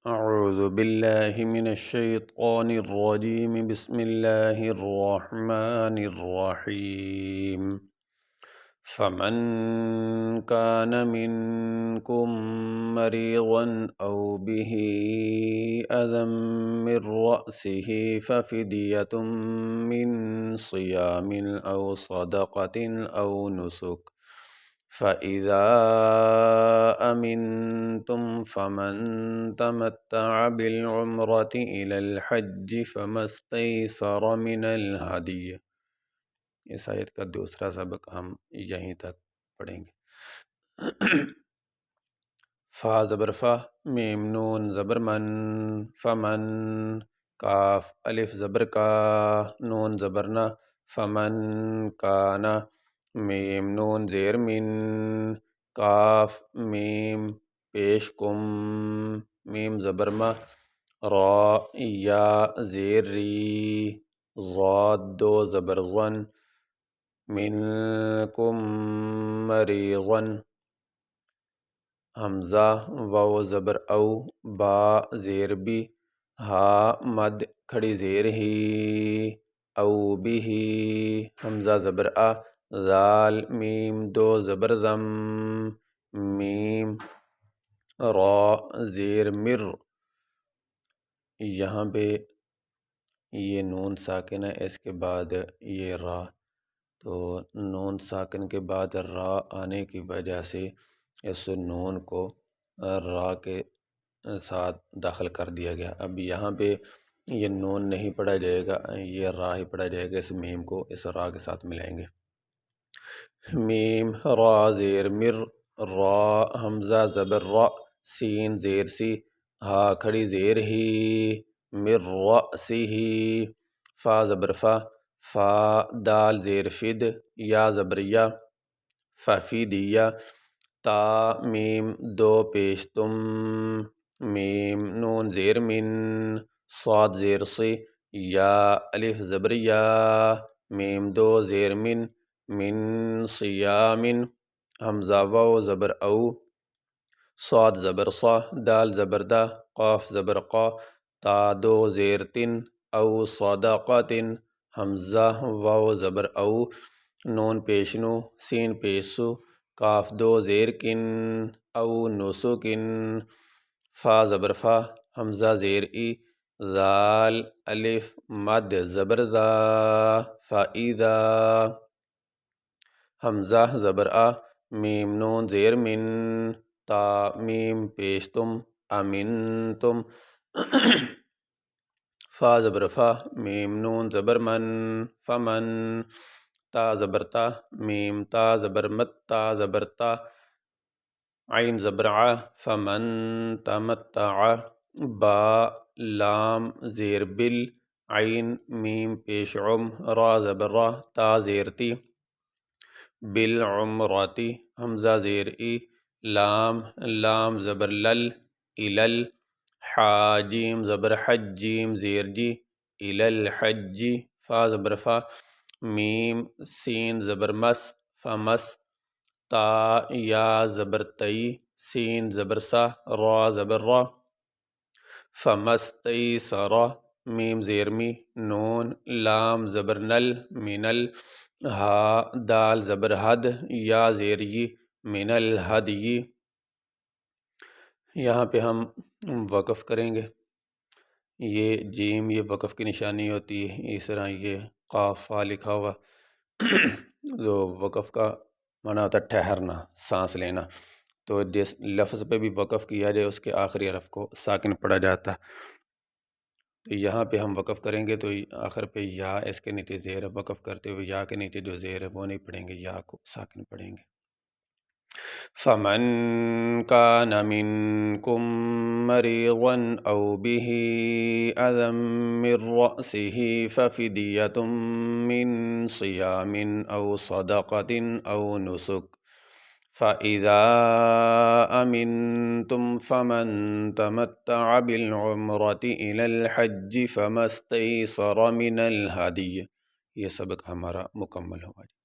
أعوذ بالله من الشيطان الرجيم بسم الله الرحمن الرحيم فمن كان منكم مريضا أو به أذى من رأسه ففدية من صيام أو صدقة أو نسك فإذا أمنتم فمن تمتع بالعمرة إلى الحج فما استيسر من الهدي۔ اس آیت کا دوسرا سبق ہم یہیں تک پڑھیں گے۔ فا زبر فا، میم نون زبر من، فمن، کاف الف زبر کا، نون زبر نا، فمن کانا، میم نون زیر من، کاف میم پیش کم، میم زبر ما، را یا زیر ری، ضاد دو زبر ظن، منکم مریضن، حمزہ واو زبر او، با زیر بی، ہا مد کھڑی زیر ہی، او بھی، حمزہ زبر آ، ذال میم دو زبر زم، میم را زیر مر۔ یہاں پہ یہ نون ساکن ہے، اس کے بعد یہ را، تو نون ساکن کے بعد را آنے کی وجہ سے اس نون کو را کے ساتھ داخل کر دیا گیا۔ اب یہاں پہ یہ نون نہیں پڑھا جائے گا، یہ را ہی پڑھا جائے گا، اس میم کو اس را کے ساتھ ملائیں گے۔ میم را زیر مر، را حمزہ زبر را، سین زیر سی، ہا کھڑی زیر ہی، مر رأسی ہی، فا زبر فا، فا دال زیر فد، یا زبر یا، ففدیہ، تا میم دو پیش تم، میم نون زیر من، صاد زیر سی، یا الف زبر یا، میم دو زیر من صیام، حمزہ واو زبر او، صاد زبر صا، دال زبر دا، قاف زبر قا، تا دو زیر تن، او صدقات، حمزہ واو زبر او، نون پیش نو، سین پیش سو، کاف دو زیر کن، او نسکن، فا زبر فا، حمزہ زیر ای، ذال الف مد زبر ذا، فإذا، حمزہ زبر آ، میم نون زیر من، تا میم پیش تم، امنتم، فا زبر فا، میم نون زبر من، فمن، تا زبر تا، میم تا زبر مت، تا زبر تا، عین زبر ع، فمن تمتع، با لام زیر بل، عین میم پیش عم، را زبر را، تا زیر تی، بالعمرتی، حمزہ زیر ای، لام زبر لل، الل، حاجیم زبر حج، جیم زیر جی، الالحج، فا زبر فا، میم سین زبر مس، فمس، تا یا زبر تئی، سین زبر سا، را زبر را، فمستیسر، میم زیر می، نون لام زبر نل، منل، ہا دال زبر حد، یا زیر ی، من الہدی۔ یہاں پہ ہم وقف کریں گے۔ یہ جیم یہ وقف کی نشانی ہوتی ہے، اس طرح یہ قاف فا لکھا ہوا جو وقف کا معنی ہوتا ہے ٹھہرنا، سانس لینا، تو جس لفظ پہ بھی وقف کیا جائے اس کے آخری حرف کو ساکن پڑھا جاتا ہے۔ تو یہاں پہ ہم وقف کریں گے تو آخر پہ یا اس کے نیچے زیر ہے، وقف کرتے ہوئے یا کے نیچے جو زیر ہے وہ نہیں پڑھیں گے، یا کو ساکن پڑھیں گے۔ فمن كان منكم مريضا أو به أذى من رأسه ففدية من صيام أو صدقة أو نسك فإذا أمنتم فمن تمتع بالعمرة إلى الحج فما استيسر من الهدي۔ یہ سبق ہمارا مکمل ہوا۔